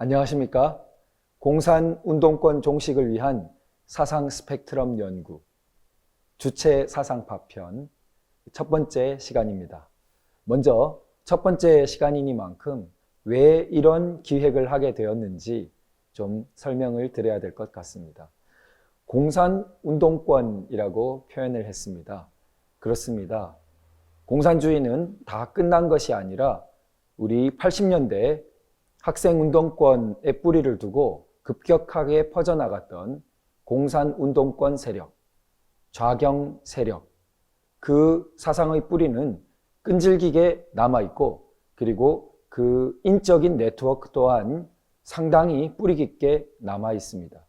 안녕하십니까? 공산운동권 종식을 위한 사상 스펙트럼 연구 주체 사상파편 첫 번째 시간입니다. 먼저 첫 번째 시간이니만큼 왜 이런 기획을 하게 되었는지 좀 설명을 드려야 될 것 같습니다. 공산운동권이라고 표현을 했습니다. 그렇습니다. 공산주의는 다 끝난 것이 아니라 우리 80년대 학생운동권에 뿌리를 두고 급격하게 퍼져나갔던 공산운동권 세력, 좌경 세력, 그 사상의 뿌리는 끈질기게 남아있고 그리고 그 인적인 네트워크 또한 상당히 뿌리 깊게 남아있습니다.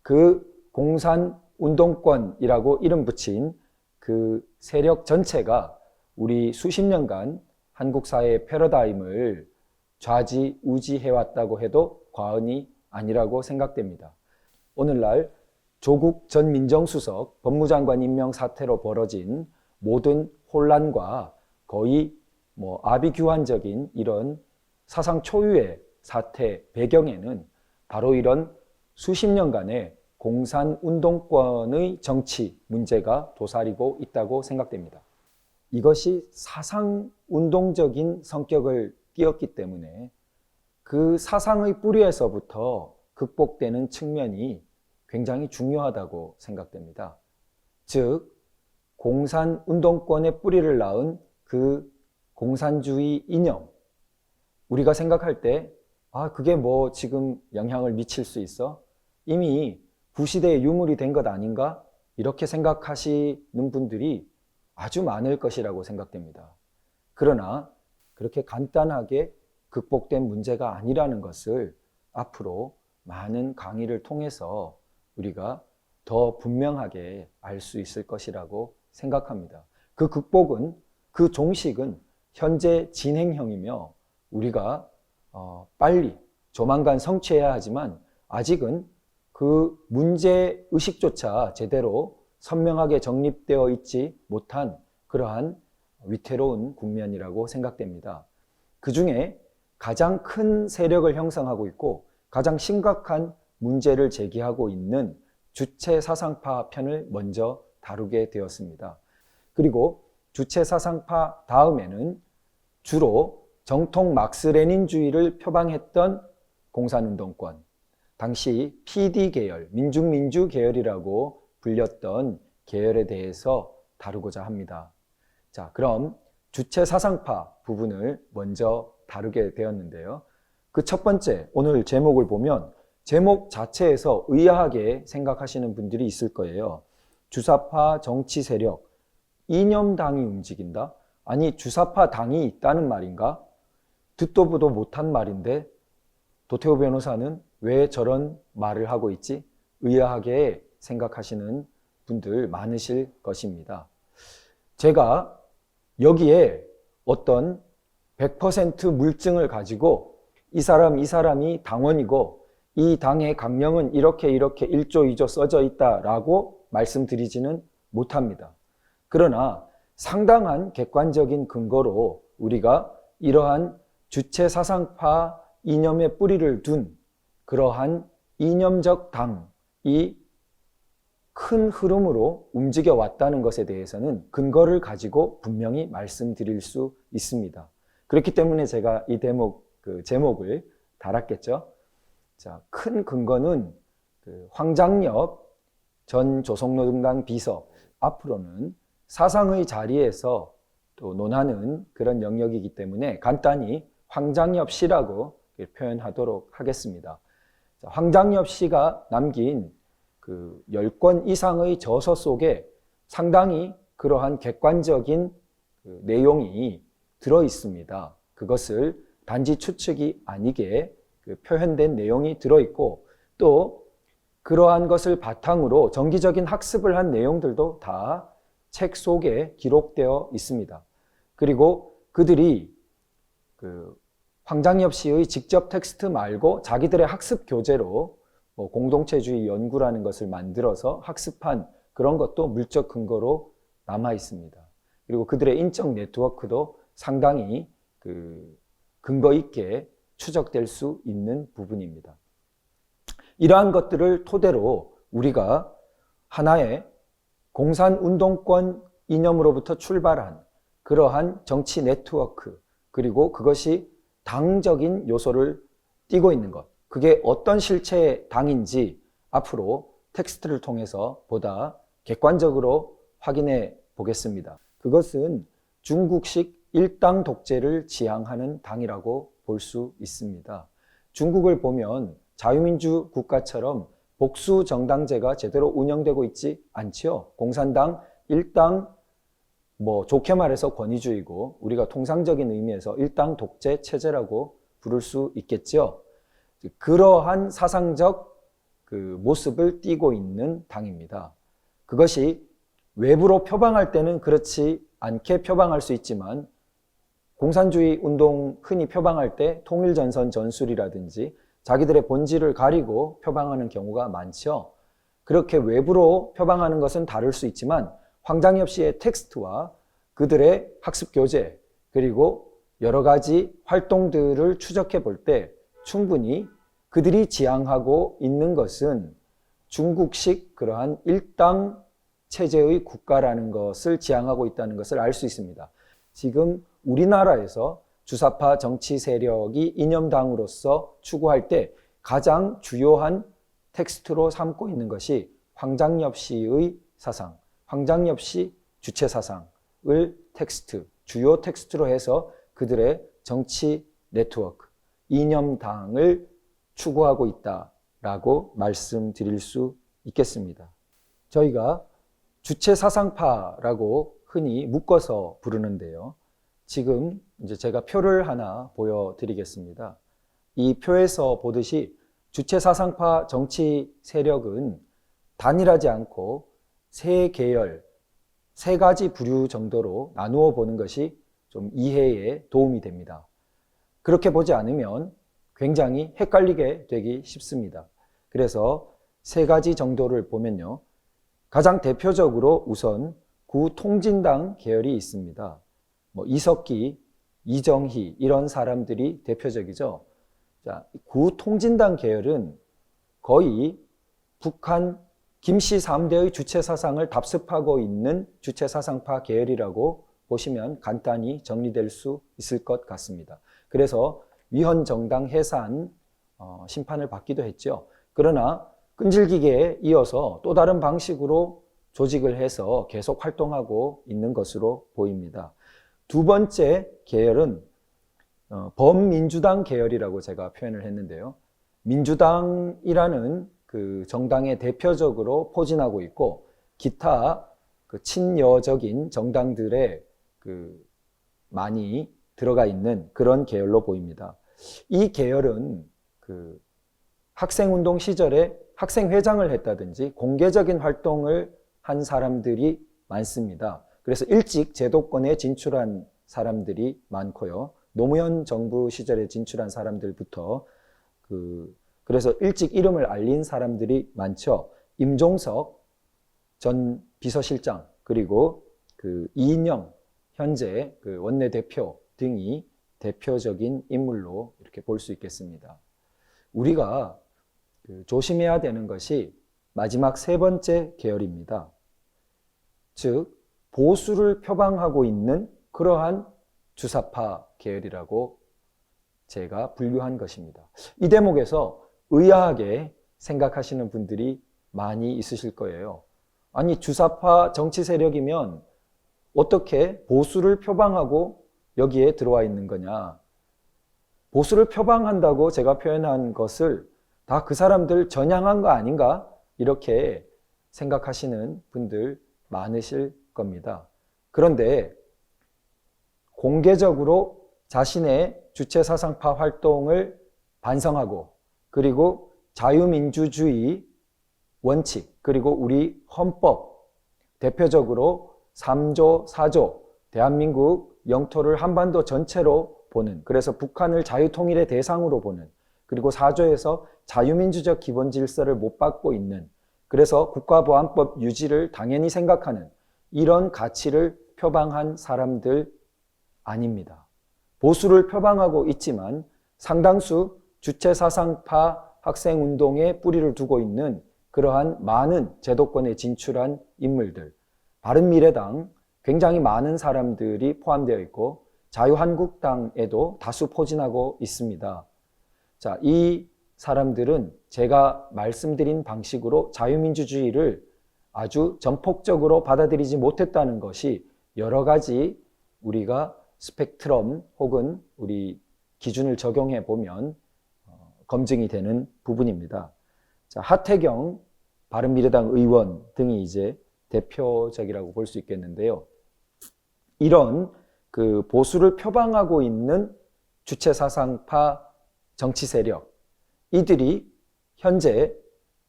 그 공산운동권이라고 이름 붙인 그 세력 전체가 우리 수십 년간 한국 사회의 패러다임을 좌지우지해왔다고 해도 과언이 아니라고 생각됩니다. 오늘날 조국 전 민정수석 법무장관 임명 사태로 벌어진 모든 혼란과 거의 아비규환적인 이런 사상 초유의 사태 배경에는 바로 이런 수십 년간의 공산운동권의 정치 문제가 도사리고 있다고 생각됩니다. 이것이 사상운동적인 성격을 띄었기 때문에 그 사상의 뿌리에서부터 극복되는 측면이 굉장히 중요하다고 생각됩니다. 즉, 공산운동권의 뿌리를 낳은 그 공산주의 이념, 우리가 생각할 때 그게 뭐 지금 영향을 미칠 수 있어? 이미 구시대의 유물이 된 것 아닌가? 이렇게 생각하시는 분들이 아주 많을 것이라고 생각됩니다. 그러나 그렇게 간단하게 극복된 문제가 아니라는 것을 앞으로 많은 강의를 통해서 우리가 더 분명하게 알 수 있을 것이라고 생각합니다. 그 극복은, 그 종식은 현재 진행형이며 우리가 빨리 조만간 성취해야 하지만 아직은 그 문제의식조차 제대로 선명하게 정립되어 있지 못한 그러한 위태로운 국면이라고 생각됩니다. 그 중에 가장 큰 세력을 형성하고 있고 가장 심각한 문제를 제기하고 있는 주체 사상파 편을 먼저 다루게 되었습니다. 그리고 주체 사상파 다음에는 주로 정통 막스레닌주의를 표방했던 공산운동권, 당시 PD 계열, 민중민주 계열이라고 불렸던 계열에 대해서 다루고자 합니다. 자, 그럼 주체 사상파 부분을 먼저 다루게 되었는데요. 그 첫 번째, 오늘 제목을 보면 제목 자체에서 의아하게 생각하시는 분들이 있을 거예요. 주사파 정치 세력, 이념당이 움직인다? 아니, 주사파 당이 있다는 말인가? 듣도 보도 못한 말인데 도태우 변호사는 왜 저런 말을 하고 있지? 의아하게 생각하시는 분들 많으실 것입니다. 제가 여기에 어떤 100% 물증을 가지고 이 사람이 당원이고 이 당의 강령은 이렇게 1조 2조 써져 있다라고 말씀드리지는 못합니다. 그러나 상당한 객관적인 근거로 우리가 이러한 주체 사상파 이념의 뿌리를 둔 그러한 이념적 당이 큰 흐름으로 움직여 왔다는 것에 대해서는 근거를 가지고 분명히 말씀드릴 수 있습니다. 그렇기 때문에 제가 이 제목을 달았겠죠. 자, 큰 근거는 황장엽 전 조선노동당 비서, 앞으로는 사상의 자리에서 또 논하는 그런 영역이기 때문에 간단히 황장엽 씨라고 표현하도록 하겠습니다. 자, 황장엽 씨가 남긴 10권 이상의 저서 속에 상당히 그러한 객관적인 내용이 들어 있습니다. 그것을 단지 추측이 아니게 표현된 내용이 들어 있고 또 그러한 것을 바탕으로 정기적인 학습을 한 내용들도 다 책 속에 기록되어 있습니다. 그리고 그들이 황장엽 씨의 직접 텍스트 말고 자기들의 학습 교재로 공동체주의 연구라는 것을 만들어서 학습한 그런 것도 물적 근거로 남아 있습니다. 그리고 그들의 인적 네트워크도 상당히 근거 있게 추적될 수 있는 부분입니다. 이러한 것들을 토대로 우리가 하나의 공산운동권 이념으로부터 출발한 그러한 정치 네트워크, 그리고 그것이 당적인 요소를 띠고 있는 것, 그게 어떤 실체의 당인지 앞으로 텍스트를 통해서 보다 객관적으로 확인해 보겠습니다. 그것은 중국식 일당 독재를 지향하는 당이라고 볼 수 있습니다. 중국을 보면 자유민주 국가처럼 복수 정당제가 제대로 운영되고 있지 않지요. 공산당, 일당, 좋게 말해서 권위주의고 우리가 통상적인 의미에서 일당 독재 체제라고 부를 수 있겠죠. 그러한 사상적 모습을 띠고 있는 당입니다. 그것이 외부로 표방할 때는 그렇지 않게 표방할 수 있지만 공산주의 운동 흔히 표방할 때 통일전선 전술이라든지 자기들의 본질을 가리고 표방하는 경우가 많죠. 그렇게 외부로 표방하는 것은 다를 수 있지만 황장엽 씨의 텍스트와 그들의 학습 교재 그리고 여러 가지 활동들을 추적해 볼 때 충분히 그들이 지향하고 있는 것은 중국식 그러한 일당 체제의 국가라는 것을 지향하고 있다는 것을 알 수 있습니다. 지금 우리나라에서 주사파 정치 세력이 이념당으로서 추구할 때 가장 주요한 텍스트로 삼고 있는 것이 황장엽 씨의 사상, 황장엽 씨 주체 사상을 텍스트, 주요 텍스트로 해서 그들의 정치 네트워크, 이념당을 추구하고 있다라고 말씀드릴 수 있겠습니다. 저희가 주체 사상파라고 흔히 묶어서 부르는데요. 지금 이제 제가 표를 하나 보여드리겠습니다. 이 표에서 보듯이 주체 사상파 정치 세력은 단일하지 않고 세 계열, 세 가지 부류 정도로 나누어 보는 것이 좀 이해에 도움이 됩니다. 그렇게 보지 않으면 굉장히 헷갈리게 되기 쉽습니다. 그래서 세 가지 정도를 보면요. 가장 대표적으로 우선 구통진당 계열이 있습니다. 이석기, 이정희 이런 사람들이 대표적이죠. 자, 구통진당 계열은 거의 북한 김씨 3대의 주체 사상을 답습하고 있는 주체 사상파 계열이라고 보시면 간단히 정리될 수 있을 것 같습니다. 그래서 위헌 정당 해산 심판을 받기도 했죠. 그러나 끈질기게 이어서 또 다른 방식으로 조직을 해서 계속 활동하고 있는 것으로 보입니다. 두 번째 계열은 범민주당 계열이라고 제가 표현을 했는데요. 민주당이라는 그 정당에 대표적으로 포진하고 있고 기타 친여적인 정당들에 많이 들어가 있는 그런 계열로 보입니다. 이 계열은 학생운동 시절에 학생회장을 했다든지 공개적인 활동을 한 사람들이 많습니다. 그래서 일찍 제도권에 진출한 사람들이 많고요. 노무현 정부 시절에 진출한 사람들부터 그래서 일찍 이름을 알린 사람들이 많죠. 임종석 전 비서실장 그리고 이인영 현재 원내대표 등이 대표적인 인물로 이렇게 볼 수 있겠습니다. 우리가 조심해야 되는 것이 마지막 세 번째 계열입니다. 즉 보수를 표방하고 있는 그러한 주사파 계열이라고 제가 분류한 것입니다. 이 대목에서 의아하게 생각하시는 분들이 많이 있으실 거예요. 아니 주사파 정치 세력이면 어떻게 보수를 표방하고 여기에 들어와 있는 거냐. 보수를 표방한다고 제가 표현한 것을 다 그 사람들 전향한 거 아닌가? 이렇게 생각하시는 분들 많으실 겁니다. 그런데 공개적으로 자신의 주체사상파 활동을 반성하고 그리고 자유민주주의 원칙 그리고 우리 헌법 대표적으로 3조, 4조 대한민국 영토를 한반도 전체로 보는 그래서 북한을 자유통일의 대상으로 보는 그리고 4조에서 자유민주적 기본질서를 못 받고 있는 그래서 국가보안법 유지를 당연히 생각하는 이런 가치를 표방한 사람들 아닙니다. 보수를 표방하고 있지만 상당수 주체사상파 학생운동에 뿌리를 두고 있는 그러한 많은 제도권에 진출한 인물들, 바른미래당 굉장히 많은 사람들이 포함되어 있고 자유한국당에도 다수 포진하고 있습니다. 자, 이 사람들은 제가 말씀드린 방식으로 자유민주주의를 아주 전폭적으로 받아들이지 못했다는 것이 여러 가지 우리가 스펙트럼 혹은 우리 기준을 적용해 보면 검증이 되는 부분입니다. 자, 하태경 바른미래당 의원 등이 이제 대표적이라고 볼 수 있겠는데요. 이런 그 보수를 표방하고 있는 주체사상파 정치 세력, 이들이 현재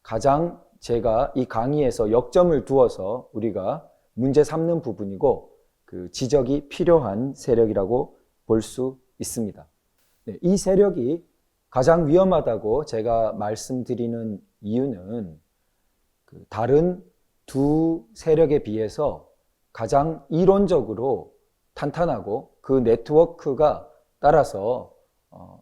가장 제가 이 강의에서 역점을 두어서 우리가 문제 삼는 부분이고 그 지적이 필요한 세력이라고 볼 수 있습니다. 네, 이 세력이 가장 위험하다고 제가 말씀드리는 이유는 그 다른 두 세력에 비해서 가장 이론적으로 탄탄하고 그 네트워크가 따라서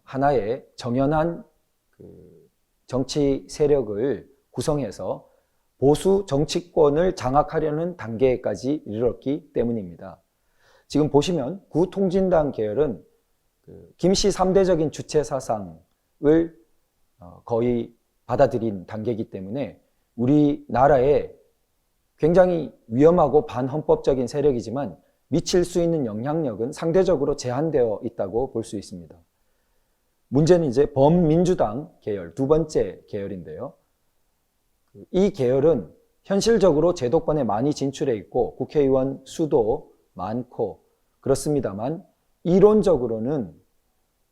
하나의 정연한 그 정치 세력을 구성해서 보수 정치권을 장악하려는 단계까지 이르렀기 때문입니다. 지금 보시면 구통진당 계열은 김씨 3대적인 주체 사상을 거의 받아들인 단계이기 때문에 우리나라에 굉장히 위험하고 반헌법적인 세력이지만 미칠 수 있는 영향력은 상대적으로 제한되어 있다고 볼 수 있습니다. 문제는 이제 범민주당 계열, 두 번째 계열인데요. 이 계열은 현실적으로 제도권에 많이 진출해 있고 국회의원 수도 많고 그렇습니다만 이론적으로는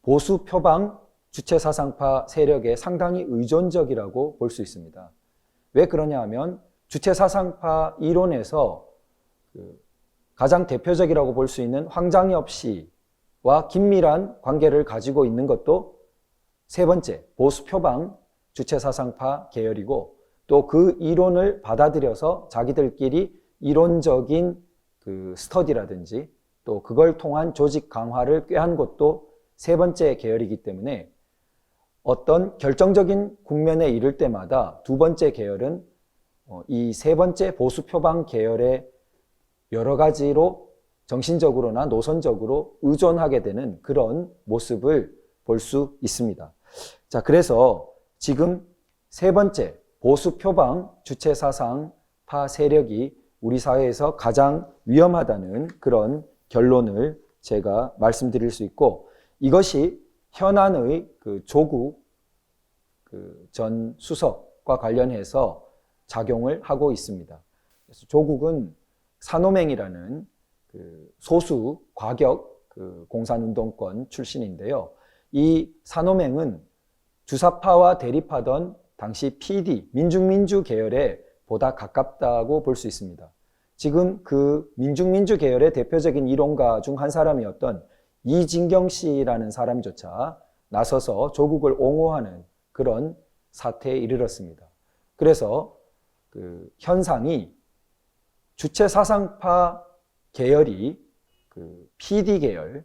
보수 표방 주체사상파 세력에 상당히 의존적이라고 볼 수 있습니다. 왜 그러냐 하면 주체사상파 이론에서 가장 대표적이라고 볼 수 있는 황장엽 씨와 긴밀한 관계를 가지고 있는 것도 세 번째 보수 표방 주체사상파 계열이고 또 그 이론을 받아들여서 자기들끼리 이론적인 그 스터디라든지 또 그걸 통한 조직 강화를 꾀한 것도 세 번째 계열이기 때문에 어떤 결정적인 국면에 이를 때마다 두 번째 계열은 이 세 번째 보수 표방 계열의 여러 가지로 정신적으로나 노선적으로 의존하게 되는 그런 모습을 볼 수 있습니다. 자, 그래서 지금 세 번째 보수 표방 주체 사상파 세력이 우리 사회에서 가장 위험하다는 그런 결론을 제가 말씀드릴 수 있고 이것이 현안의 그 조국 전 수석과 관련해서 작용을 하고 있습니다. 그래서 조국은 산호맹이라는 그 소수 과격 공산운동권 출신인데요. 이 산호맹은 주사파와 대립하던 당시 PD, 민중민주 계열에 보다 가깝다고 볼 수 있습니다. 지금 그 민중민주 계열의 대표적인 이론가 중 한 사람이었던 이진경 씨라는 사람조차 나서서 조국을 옹호하는 그런 사태에 이르렀습니다. 그래서 그 현상이 주체사상파 계열이 그 PD 계열,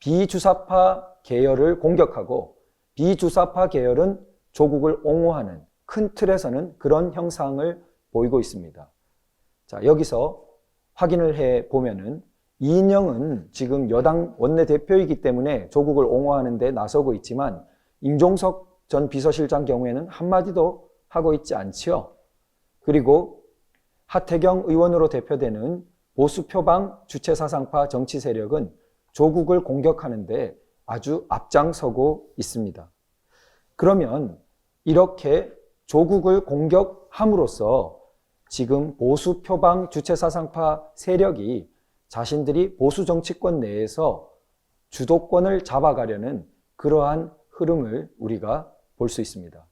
비주사파 계열을 공격하고 비주사파 계열은 조국을 옹호하는 큰 틀에서는 그런 형상을 보이고 있습니다. 자, 여기서 확인을 해 보면은 이인영은 지금 여당 원내대표이기 때문에 조국을 옹호하는 데 나서고 있지만 임종석 전 비서실장 경우에는 한마디도 하고 있지 않지요. 그리고 하태경 의원으로 대표되는 보수표방 주체사상파 정치 세력은 조국을 공격하는데 아주 앞장서고 있습니다. 그러면 이렇게 조국을 공격함으로써 지금 보수표방 주체사상파 세력이 자신들이 보수 정치권 내에서 주도권을 잡아가려는 그러한 흐름을 우리가 볼 수 있습니다.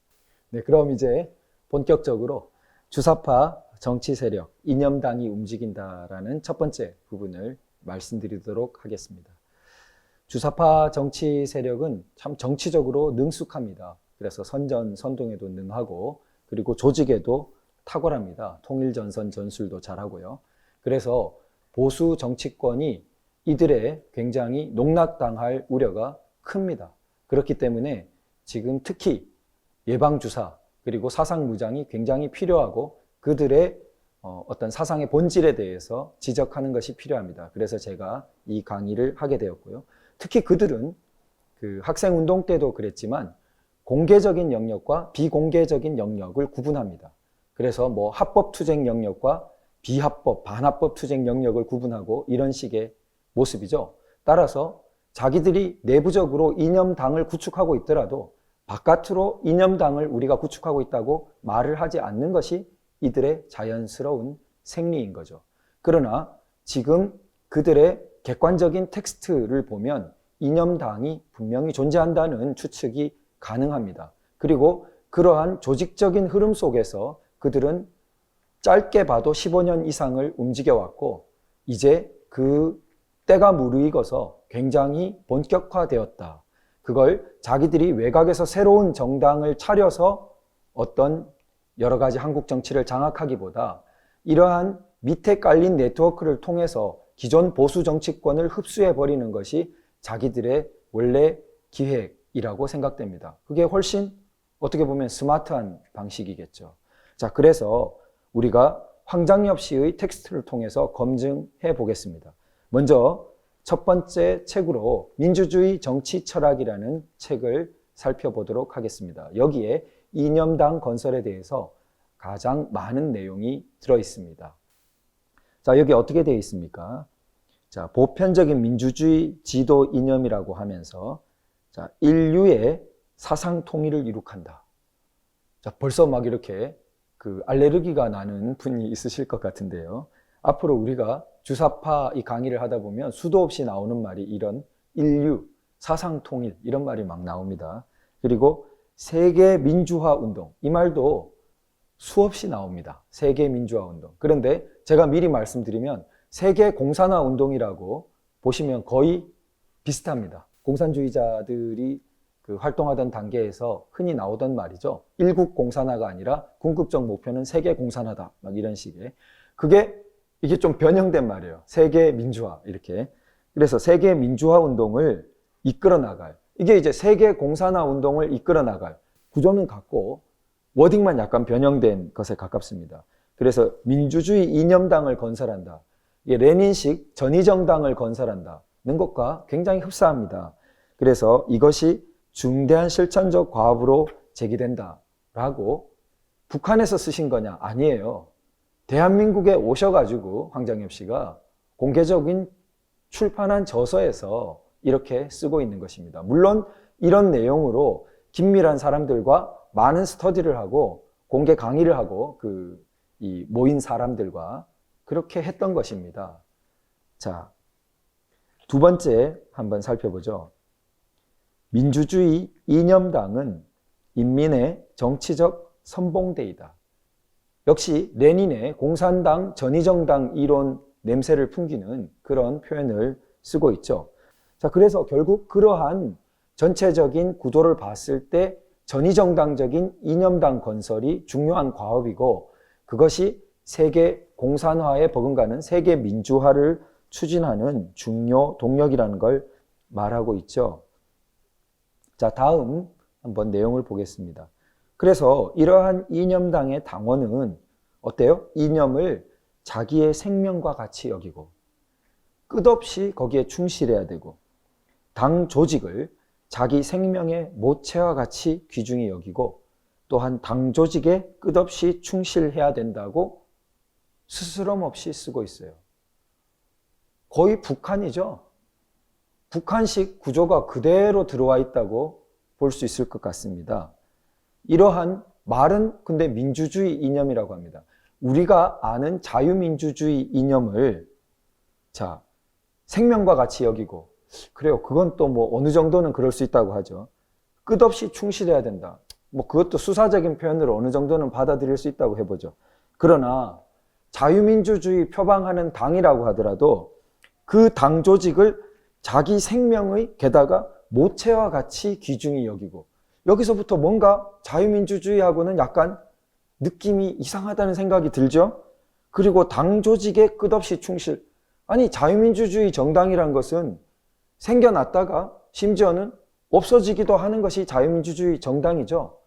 네, 그럼 이제 본격적으로 주사파 정치 세력, 이념당이 움직인다라는 첫 번째 부분을 말씀드리도록 하겠습니다. 주사파 정치 세력은 참 정치적으로 능숙합니다. 그래서 선전, 선동에도 능하고 그리고 조직에도 탁월합니다. 통일전선 전술도 잘하고요. 그래서 보수 정치권이 이들의 굉장히 농락당할 우려가 큽니다. 그렇기 때문에 지금 특히 예방주사 그리고 사상무장이 굉장히 필요하고 그들의 어떤 사상의 본질에 대해서 지적하는 것이 필요합니다. 그래서 제가 이 강의를 하게 되었고요. 특히 그들은 그 학생운동 때도 그랬지만 공개적인 영역과 비공개적인 영역을 구분합니다. 그래서 뭐 합법투쟁 영역과 비합법, 반합법 투쟁 영역을 구분하고 이런 식의 모습이죠. 따라서 자기들이 내부적으로 이념당을 구축하고 있더라도 바깥으로 이념당을 우리가 구축하고 있다고 말을 하지 않는 것이 이들의 자연스러운 생리인 거죠. 그러나 지금 그들의 객관적인 텍스트를 보면 이념당이 분명히 존재한다는 추측이 가능합니다. 그리고 그러한 조직적인 흐름 속에서 그들은 짧게 봐도 15년 이상을 움직여왔고 이제 그 때가 무르익어서 굉장히 본격화되었다. 그걸 자기들이 외곽에서 새로운 정당을 차려서 어떤 여러 가지 한국 정치를 장악하기보다 이러한 밑에 깔린 네트워크를 통해서 기존 보수 정치권을 흡수해버리는 것이 자기들의 원래 기획이라고 생각됩니다. 그게 훨씬 어떻게 보면 스마트한 방식이겠죠. 자, 그래서 우리가 황장엽 씨의 텍스트를 통해서 검증해 보겠습니다. 먼저 첫 번째 책으로 민주주의 정치 철학이라는 책을 살펴보도록 하겠습니다. 여기에 이념당 건설에 대해서 가장 많은 내용이 들어 있습니다. 자, 여기 어떻게 되어 있습니까? 자, 보편적인 민주주의 지도 이념이라고 하면서 자, 인류의 사상 통일을 이룩한다. 자, 벌써 막 이렇게 그 알레르기가 나는 분이 있으실 것 같은데요. 앞으로 우리가 주사파 이 강의를 하다 보면 수도 없이 나오는 말이 이런 인류, 사상 통일 이런 말이 막 나옵니다. 그리고 세계 민주화 운동 이 말도 수없이 나옵니다. 세계 민주화 운동. 그런데 제가 미리 말씀드리면 세계 공산화 운동이라고 보시면 거의 비슷합니다. 공산주의자들이 그 활동하던 단계에서 흔히 나오던 말이죠. 일국 공산화가 아니라 궁극적 목표는 세계 공산화다. 막 이런 식의. 이게 좀 변형된 말이에요. 세계 민주화 이렇게. 그래서 세계 민주화 운동을 이끌어 나갈. 이게 이제 세계 공산화 운동을 이끌어 나갈. 구조는 같고 워딩만 약간 변형된 것에 가깝습니다. 그래서 민주주의 이념당을 건설한다. 이게 레닌식 전위정당을 건설한다는 것과 굉장히 흡사합니다. 그래서 이것이 중대한 실천적 과업으로 제기된다라고 북한에서 쓰신 거냐? 아니에요. 대한민국에 오셔가지고 황장엽 씨가 공개적인 출판한 저서에서 이렇게 쓰고 있는 것입니다. 물론 이런 내용으로 긴밀한 사람들과 많은 스터디를 하고 공개 강의를 하고 이 모인 사람들과 그렇게 했던 것입니다. 자, 두 번째 한번 살펴보죠. 민주주의 이념당은 인민의 정치적 선봉대이다. 역시 레닌의 공산당, 전위정당 이론 냄새를 풍기는 그런 표현을 쓰고 있죠. 자, 그래서 결국 그러한 전체적인 구도를 봤을 때 전위정당적인 이념당 건설이 중요한 과업이고 그것이 세계 공산화에 버금가는 세계 민주화를 추진하는 중요 동력이라는 걸 말하고 있죠. 자, 다음 한번 내용을 보겠습니다. 그래서 이러한 이념당의 당원은 어때요? 이념을 자기의 생명과 같이 여기고 끝없이 거기에 충실해야 되고 당 조직을 자기 생명의 모체와 같이 귀중히 여기고 또한 당 조직에 끝없이 충실해야 된다고 스스럼 없이 쓰고 있어요. 거의 북한이죠. 북한식 구조가 그대로 들어와 있다고 볼 수 있을 것 같습니다. 이러한 말은 근데 민주주의 이념이라고 합니다. 우리가 아는 자유민주주의 이념을 자, 생명과 같이 여기고 그래요. 그건 또 뭐 어느 정도는 그럴 수 있다고 하죠. 끝없이 충실해야 된다. 뭐 그것도 수사적인 표현으로 어느 정도는 받아들일 수 있다고 해보죠. 그러나 자유민주주의 표방하는 당이라고 하더라도 그 당 조직을 자기 생명의 게다가 모체와 같이 귀중히 여기고 여기서부터 뭔가 자유민주주의하고는 약간 느낌이 이상하다는 생각이 들죠. 그리고 당 조직에 끝없이 충실. 아니 자유민주주의 정당이란 것은 생겨났다가 심지어는 없어지기도 하는 것이 자유민주주의 정당이죠.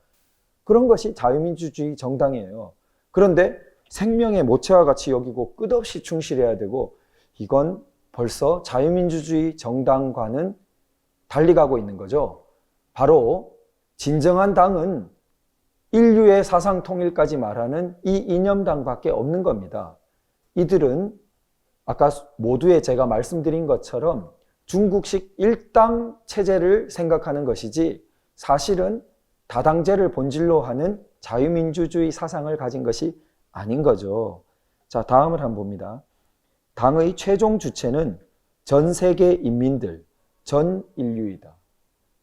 그런 것이 자유민주주의 정당이에요. 그런데 생명의 모체와 같이 여기고 끝없이 충실해야 되고, 이건 벌써 자유민주주의 정당과는 달리 가고 있는 거죠. 바로 진정한 당은 인류의 사상 통일까지 말하는 이 이념당밖에 없는 겁니다. 이들은 아까 모두에 제가 말씀드린 것처럼 중국식 일당 체제를 생각하는 것이지, 사실은 다당제를 본질로 하는 자유민주주의 사상을 가진 것이 아닌 거죠. 자, 다음을 한번 봅니다. 당의 최종 주체는 전 세계 인민들, 전 인류이다.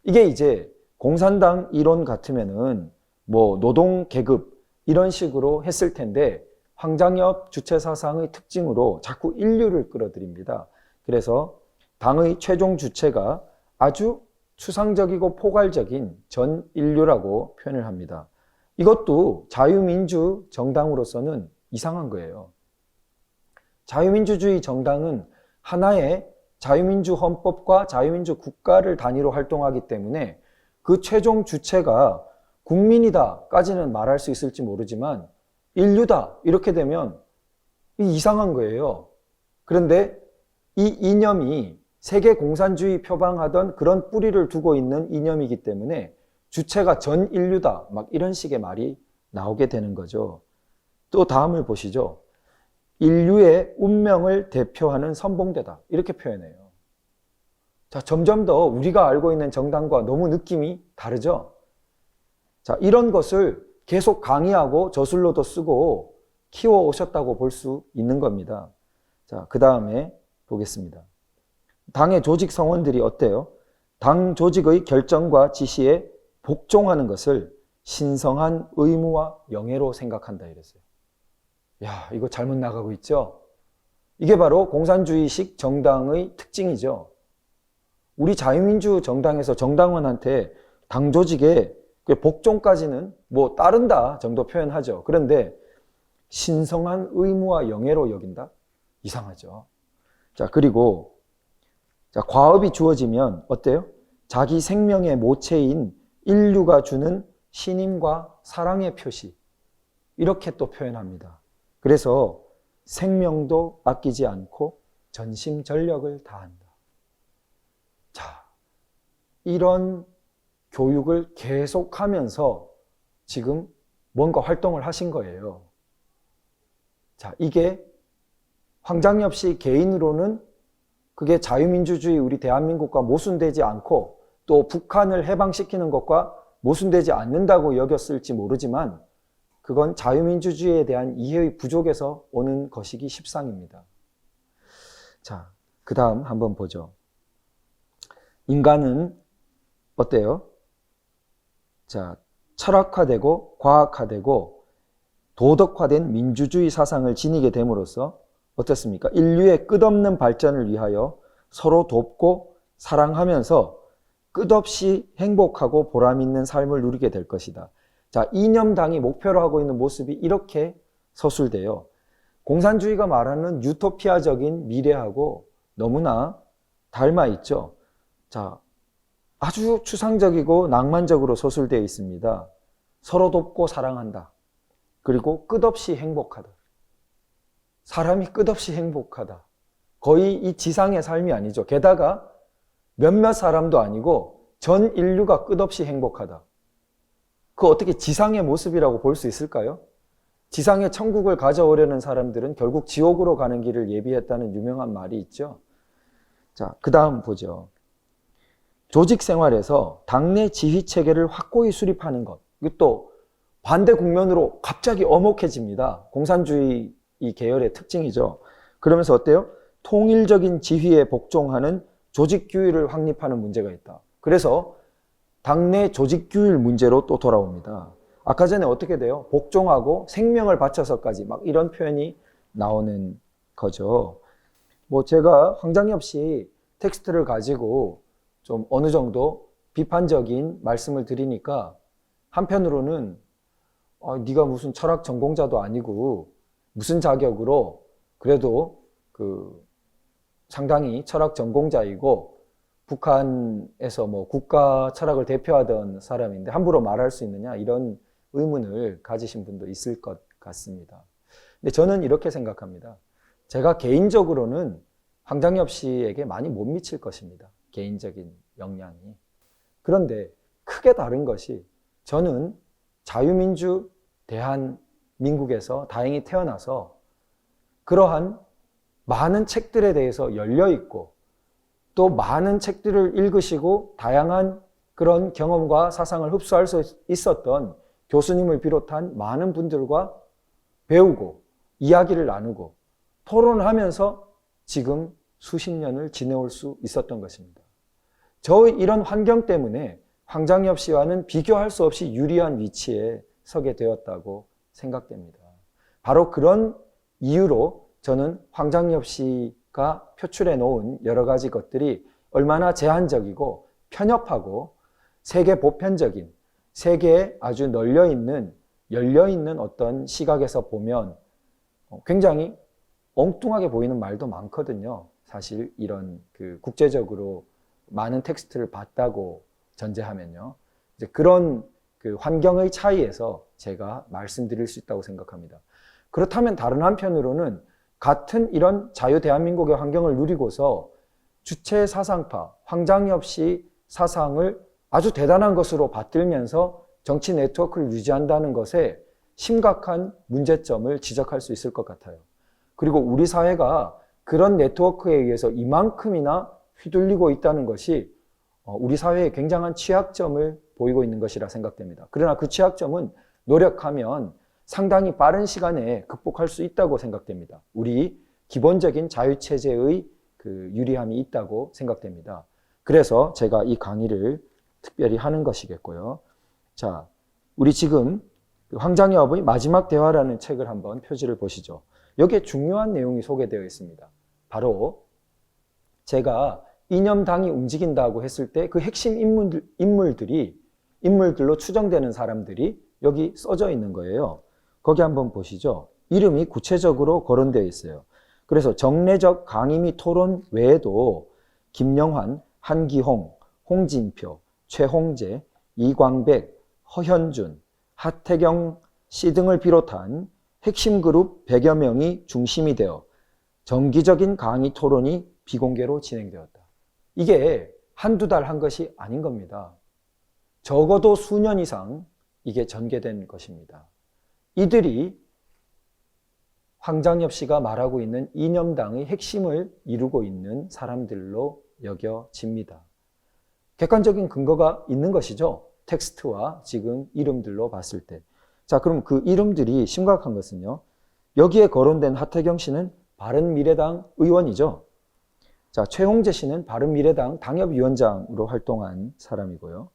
이게 이제 공산당 이론 같으면은 뭐 노동 계급 이런 식으로 했을 텐데, 황장엽 주체 사상의 특징으로 자꾸 인류를 끌어들입니다. 그래서 당의 최종 주체가 아주 추상적이고 포괄적인 전 인류라고 표현을 합니다. 이것도 자유민주 정당으로서는 이상한 거예요. 자유민주주의 정당은 하나의 자유민주 헌법과 자유민주 국가를 단위로 활동하기 때문에 그 최종 주체가 국민이다까지는 말할 수 있을지 모르지만 인류다 이렇게 되면 이상한 거예요. 그런데 이 이념이 세계 공산주의 표방하던 그런 뿌리를 두고 있는 이념이기 때문에 주체가 전 인류다 막 이런 식의 말이 나오게 되는 거죠. 또 다음을 보시죠. 인류의 운명을 대표하는 선봉대다 이렇게 표현해요. 자, 점점 더 우리가 알고 있는 정당과 너무 느낌이 다르죠. 자, 이런 것을 계속 강의하고 저술로도 쓰고 키워 오셨다고 볼 수 있는 겁니다. 자, 그 다음에 보겠습니다. 당의 조직 성원들이 어때요? 당 조직의 결정과 지시에 복종하는 것을 신성한 의무와 영예로 생각한다 이랬어요. 야, 이거 잘못 나가고 있죠? 이게 바로 공산주의식 정당의 특징이죠. 우리 자유민주 정당에서 정당원한테 당 조직에 복종까지는 뭐 따른다 정도 표현하죠. 그런데 신성한 의무와 영예로 여긴다? 이상하죠. 자, 그리고 자, 과업이 주어지면 어때요? 자기 생명의 모체인 인류가 주는 신임과 사랑의 표시 이렇게 또 표현합니다. 그래서 생명도 아끼지 않고 전심전력을 다한다. 자, 이런 교육을 계속하면서 지금 뭔가 활동을 하신 거예요. 자, 이게 황장엽 씨 개인으로는 그게 자유민주주의 우리 대한민국과 모순되지 않고 또 북한을 해방시키는 것과 모순되지 않는다고 여겼을지 모르지만 그건 자유민주주의에 대한 이해의 부족에서 오는 것이기 십상입니다. 자, 그 다음 한번 보죠. 인간은 어때요? 자, 철학화되고 과학화되고 도덕화된 민주주의 사상을 지니게 됨으로써 어떻습니까? 인류의 끝없는 발전을 위하여 서로 돕고 사랑하면서 끝없이 행복하고 보람 있는 삶을 누리게 될 것이다. 자, 이념당이 목표로 하고 있는 모습이 이렇게 서술돼요. 공산주의가 말하는 유토피아적인 미래하고 너무나 닮아 있죠. 자, 아주 추상적이고 낭만적으로 서술되어 있습니다. 서로 돕고 사랑한다. 그리고 끝없이 행복하다. 사람이 끝없이 행복하다. 거의 이 지상의 삶이 아니죠. 게다가 몇몇 사람도 아니고 전 인류가 끝없이 행복하다. 그 어떻게 지상의 모습이라고 볼 수 있을까요? 지상의 천국을 가져오려는 사람들은 결국 지옥으로 가는 길을 예비했다는 유명한 말이 있죠. 자, 그 다음 보죠. 조직 생활에서 당내 지휘 체계를 확고히 수립하는 것. 이것도 반대 국면으로 갑자기 엄혹해집니다. 공산주의 이 계열의 특징이죠. 그러면서 어때요? 통일적인 지휘에 복종하는 조직 규율을 확립하는 문제가 있다. 그래서 당내 조직 규율 문제로 또 돌아옵니다. 아까 전에 어떻게 돼요? 복종하고 생명을 바쳐서까지 막 이런 표현이 나오는 거죠. 뭐 제가 황장엽 씨 텍스트를 가지고 좀 어느 정도 비판적인 말씀을 드리니까 한편으로는 네가 무슨 철학 전공자도 아니고 무슨 자격으로 그래도 상당히 철학 전공자이고 북한에서 뭐 국가 철학을 대표하던 사람인데 함부로 말할 수 있느냐 이런 의문을 가지신 분도 있을 것 같습니다. 근데 저는 이렇게 생각합니다. 제가 개인적으로는 황장엽 씨에게 많이 못 미칠 것입니다. 개인적인 역량이. 그런데 크게 다른 것이 저는 자유민주 대한민국에서 다행히 태어나서 그러한 많은 책들에 대해서 열려있고 또 많은 책들을 읽으시고 다양한 그런 경험과 사상을 흡수할 수 있었던 교수님을 비롯한 많은 분들과 배우고 이야기를 나누고 토론을 하면서 지금 수십 년을 지내올 수 있었던 것입니다. 저 이런 환경 때문에 황장엽 씨와는 비교할 수 없이 유리한 위치에 서게 되었다고 생각됩니다. 바로 그런 이유로 저는 황장엽 씨가 표출해 놓은 여러 가지 것들이 얼마나 제한적이고 편협하고 세계 보편적인, 세계에 아주 열려있는 어떤 시각에서 보면 굉장히 엉뚱하게 보이는 말도 많거든요. 사실 이런 국제적으로 많은 텍스트를 봤다고 전제하면요. 이제 그런 환경의 차이에서 제가 말씀드릴 수 있다고 생각합니다. 그렇다면 다른 한편으로는 같은 이런 자유 대한민국의 환경을 누리고서 주체 사상파, 황장엽 씨 사상을 아주 대단한 것으로 받들면서 정치 네트워크를 유지한다는 것에 심각한 문제점을 지적할 수 있을 것 같아요. 그리고 우리 사회가 그런 네트워크에 의해서 이만큼이나 휘둘리고 있다는 것이 우리 사회의 굉장한 취약점을 보이고 있는 것이라 생각됩니다. 그러나 그 취약점은 노력하면 상당히 빠른 시간에 극복할 수 있다고 생각됩니다. 우리 기본적인 자유체제의 유리함이 있다고 생각됩니다. 그래서 제가 이 강의를 특별히 하는 것이겠고요. 자, 우리 지금 황장엽의 마지막 대화라는 책을 한번 표지를 보시죠. 여기에 중요한 내용이 소개되어 있습니다. 바로 제가 이념당이 움직인다고 했을 때 그 핵심 인물들로 추정되는 사람들이 여기 써져 있는 거예요. 거기 한번 보시죠. 이름이 구체적으로 거론되어 있어요. 그래서 정례적 강의 및 토론 외에도 김영환, 한기홍, 홍진표, 최홍재, 이광백, 허현준, 하태경 씨 등을 비롯한 핵심 그룹 100여 명이 중심이 되어 정기적인 강의 토론이 비공개로 진행되었다. 이게 한두 달 한 것이 아닌 겁니다. 적어도 수년 이상 이게 전개된 것입니다. 이들이 황장엽 씨가 말하고 있는 이념당의 핵심을 이루고 있는 사람들로 여겨집니다. 객관적인 근거가 있는 것이죠. 텍스트와 지금 이름들로 봤을 때. 자, 그럼 그 이름들이 심각한 것은요. 여기에 거론된 하태경 씨는 바른미래당 의원이죠. 자, 최홍재 씨는 바른미래당 당협위원장으로 활동한 사람이고요.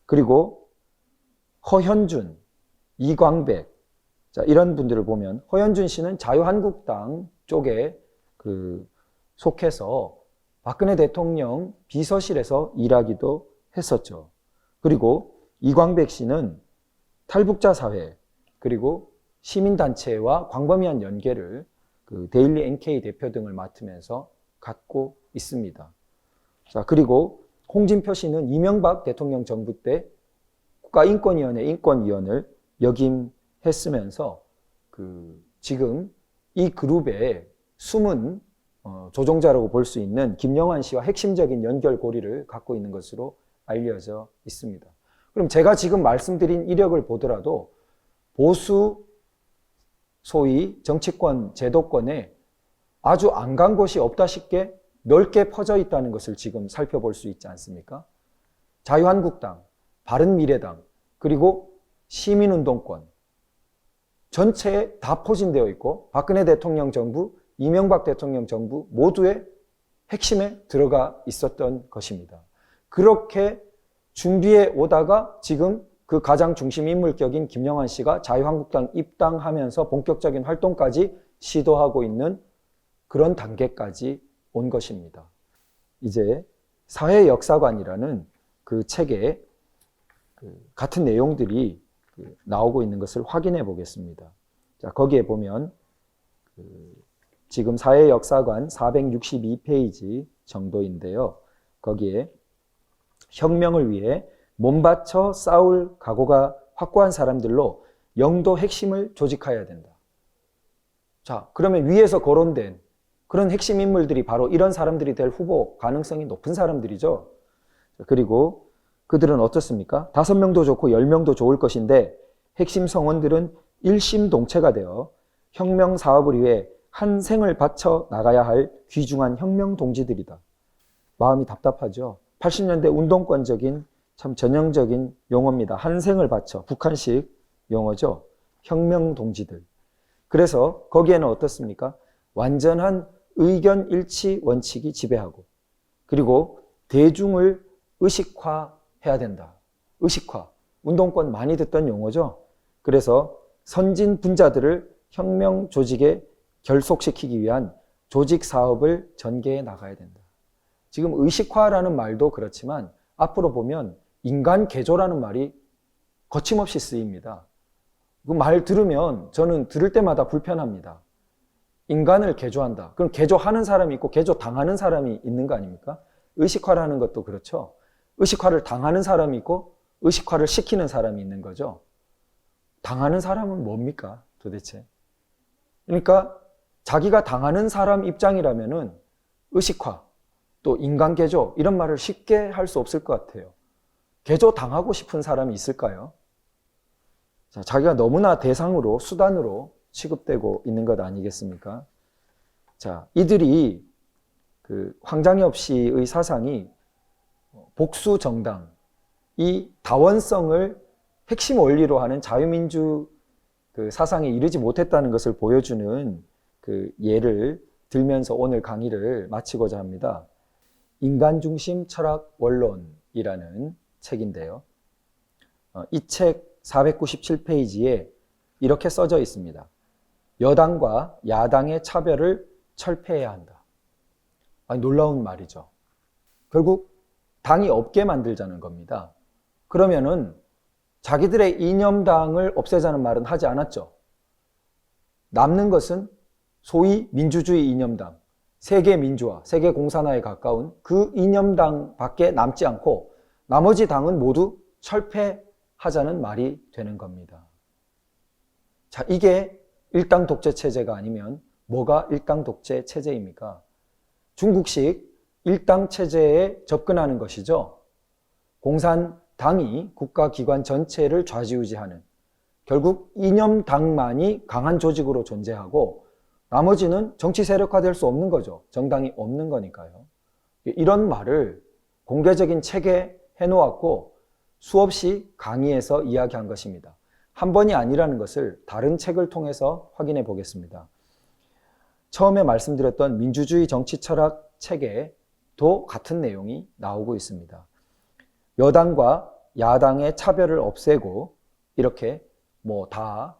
그리고 허현준, 이광백, 자, 이런 분들을 보면 허현준 씨는 자유한국당 쪽에 속해서 박근혜 대통령 비서실에서 일하기도 했었죠. 그리고 이광백 씨는 탈북자 사회 그리고 시민단체와 광범위한 연계를 데일리 NK 대표 등을 맡으면서 갖고 있습니다. 자, 그리고 홍진표 씨는 이명박 대통령 정부 때 국가인권위원회 인권위원을 역임했으면서 지금 이 그룹의 숨은 조종자라고 볼 수 있는 김영환 씨와 핵심적인 연결고리를 갖고 있는 것으로 알려져 있습니다. 그럼 제가 지금 말씀드린 이력을 보더라도 보수 소위 정치권, 제도권에 아주 안 간 곳이 없다 싶게 넓게 퍼져 있다는 것을 지금 살펴볼 수 있지 않습니까? 자유한국당, 바른미래당, 그리고 시민운동권 전체에 다 포진되어 있고 박근혜 대통령 정부, 이명박 대통령 정부 모두의 핵심에 들어가 있었던 것입니다. 그렇게 준비해 오다가 지금 그 가장 중심 인물격인 김영환 씨가 자유한국당 입당하면서 본격적인 활동까지 시도하고 있는 그런 단계까지 온 것입니다. 이제 사회역사관이라는 그 책에 같은 내용들이 나오고 있는 것을 확인해 보겠습니다. 자, 거기에 보면 지금 사회역사관 462페이지 정도인데요. 거기에 혁명을 위해 몸바쳐 싸울 각오가 확고한 사람들로 영도 핵심을 조직해야 된다. 자, 그러면 위에서 거론된 그런 핵심 인물들이 바로 이런 사람들이 될 후보 가능성이 높은 사람들이죠. 그리고 그들은 어떻습니까? 5명도 좋고 10명도 좋을 것인데 핵심 성원들은 일심동체가 되어 혁명 사업을 위해 한 생을 바쳐 나가야 할 귀중한 혁명 동지들이다. 마음이 답답하죠. 80년대 운동권적인 참 전형적인 용어입니다. 한 생을 바쳐, 북한식 용어죠. 혁명 동지들. 그래서 거기에는 어떻습니까? 완전한 의견 일치 원칙이 지배하고, 그리고 대중을 의식화해야 된다. 의식화. 운동권 많이 듣던 용어죠. 그래서 선진 분자들을 혁명 조직에 결속시키기 위한 조직 사업을 전개해 나가야 된다. 지금 의식화라는 말도 그렇지만 앞으로 보면 인간 개조라는 말이 거침없이 쓰입니다. 그 말 들으면 저는 들을 때마다 불편합니다. 인간을 개조한다. 그럼 개조하는 사람이 있고 개조당하는 사람이 있는 거 아닙니까? 의식화라는 것도 그렇죠. 의식화를 당하는 사람이 있고 의식화를 시키는 사람이 있는 거죠. 당하는 사람은 뭡니까? 도대체. 그러니까 자기가 당하는 사람 입장이라면은 의식화, 또 인간 개조 이런 말을 쉽게 할 수 없을 것 같아요. 개조 당하고 싶은 사람이 있을까요? 자, 자기가 너무나 대상으로 수단으로 취급되고 있는 것 아니겠습니까? 자, 이들이 그 황장엽 씨의 사상이 복수 정당, 이 다원성을 핵심 원리로 하는 자유민주 그 사상에 이르지 못했다는 것을 보여주는 그 예를 들면서 오늘 강의를 마치고자 합니다. 인간중심 철학 원론이라는 책인데요. 이 책 497페이지에 이렇게 써져 있습니다. 여당과 야당의 차별을 철폐해야 한다. 아니, 놀라운 말이죠. 결국 당이 없게 만들자는 겁니다. 그러면은 자기들의 이념당을 없애자는 말은 하지 않았죠. 남는 것은 소위 민주주의 이념당, 세계 민주화, 세계 공산화에 가까운 그 이념당밖에 남지 않고 나머지 당은 모두 철폐하자는 말이 되는 겁니다. 자, 이게 일당 독재 체제가 아니면 뭐가 일당 독재 체제입니까? 중국식 일당 체제에 접근하는 것이죠. 공산당이 국가기관 전체를 좌지우지하는, 결국 이념당만이 강한 조직으로 존재하고 나머지는 정치 세력화될 수 없는 거죠. 정당이 없는 거니까요. 이런 말을 공개적인 책에 해놓았고 수없이 강의에서 이야기한 것입니다. 한 번이 아니라는 것을 다른 책을 통해서 확인해 보겠습니다. 처음에 말씀드렸던 민주주의 정치 철학 책에도 같은 내용이 나오고 있습니다. 여당과 야당의 차별을 없애고 이렇게 뭐 다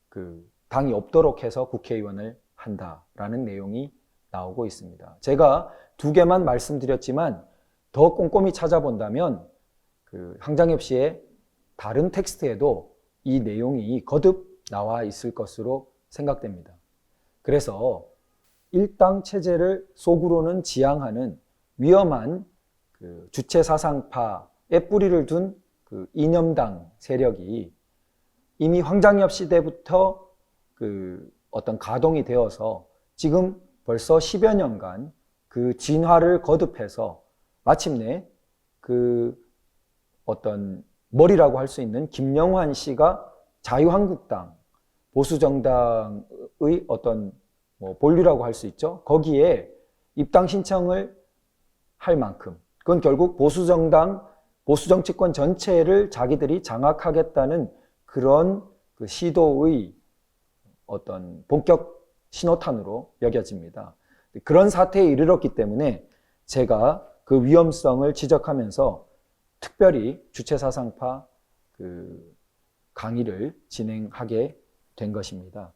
그 당이 없도록 해서 국회의원을 한다라는 내용이 나오고 있습니다. 제가 2개만 말씀드렸지만 더 꼼꼼히 찾아본다면 그 황장엽 씨의 다른 텍스트에도 이 내용이 거듭 나와 있을 것으로 생각됩니다. 그래서 일당 체제를 속으로는 지향하는 위험한 그 주체 사상파에 뿌리를 둔 그 이념당 세력이 이미 황장엽 시대부터 그 어떤 가동이 되어서 지금 벌써 10여 년간 그 진화를 거듭해서 마침내 그 어떤 머리라고 할 수 있는 김영환 씨가 자유한국당, 보수정당의 어떤 뭐 본류라고 할 수 있죠. 거기에 입당 신청을 할 만큼, 그건 결국 보수정당, 보수정치권 전체를 자기들이 장악하겠다는 그런 그 시도의 어떤 본격 신호탄으로 여겨집니다. 그런 사태에 이르렀기 때문에 제가 그 위험성을 지적하면서 특별히 주체사상파 그 강의를 진행하게 된 것입니다.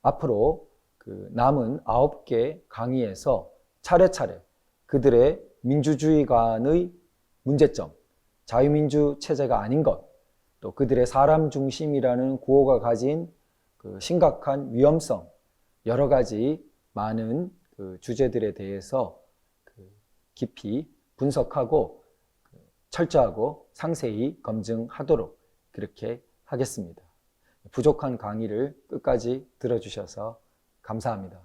앞으로 그 남은 9개 강의에서 차례차례 그들의 민주주의관의 문제점, 자유민주 체제가 아닌 것, 또 그들의 사람 중심이라는 구호가 가진 그 심각한 위험성, 여러 가지 많은 그 주제들에 대해서 그 깊이 분석하고 철저하고 상세히 검증하도록 그렇게 하겠습니다. 부족한 강의를 끝까지 들어주셔서 감사합니다.